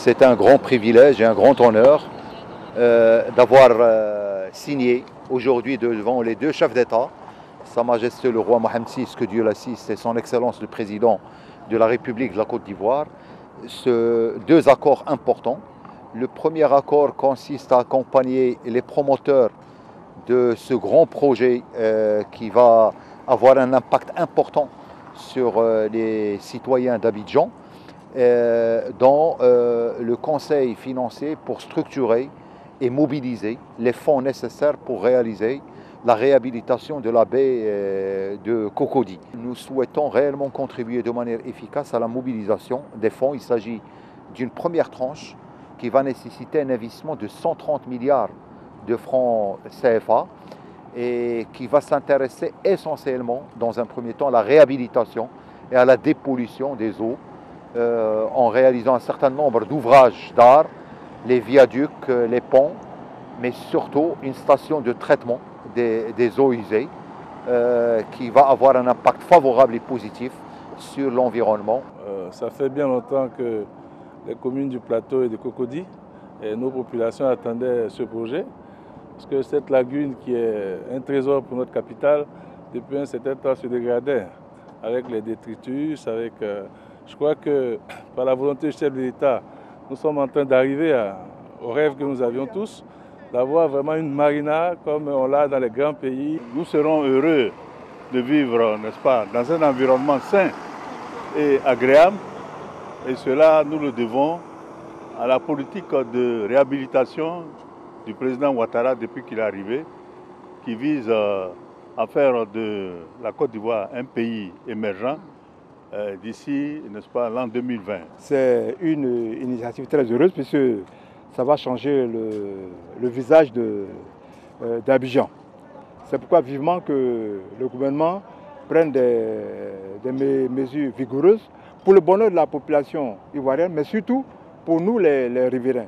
C'est un grand privilège et un grand honneur d'avoir signé aujourd'hui devant les deux chefs d'État, Sa Majesté le roi Mohamed VI, que Dieu l'assiste, et Son Excellence le Président de la République de la Côte d'Ivoire, deux accords importants. Le premier accord consiste à accompagner les promoteurs de ce grand projet qui va avoir un impact important sur les citoyens d'Abidjan, dans le conseil financier pour structurer et mobiliser les fonds nécessaires pour réaliser la réhabilitation de la baie de Cocody. Nous souhaitons réellement contribuer de manière efficace à la mobilisation des fonds. Il s'agit d'une première tranche qui va nécessiter un investissement de 130 milliards de francs CFA et qui va s'intéresser essentiellement, dans un premier temps, à la réhabilitation et à la dépollution des eaux en réalisant un certain nombre d'ouvrages d'art, les viaducs, les ponts, mais surtout une station de traitement des eaux usées qui va avoir un impact favorable et positif sur l'environnement. Ça fait bien longtemps que les communes du plateau et de Cocody et nos populations attendaient ce projet, parce que cette lagune qui est un trésor pour notre capitale, depuis un certain temps se dégradait avec les détritus, je crois que par la volonté du chef de l'État, nous sommes en train d'arriver au rêve que nous avions tous, d'avoir vraiment une marina comme on l'a dans les grands pays. Nous serons heureux de vivre, n'est-ce pas, dans un environnement sain et agréable. Et cela, nous le devons à la politique de réhabilitation du président Ouattara depuis qu'il est arrivé, qui vise à faire de la Côte d'Ivoire un pays émergent d'ici, n'est-ce pas, l'an 2020. C'est une initiative très heureuse puisque ça va changer le visage d'Abidjan. C'est pourquoi vivement que le gouvernement prenne des mesures vigoureuses pour le bonheur de la population ivoirienne, mais surtout pour nous les riverains.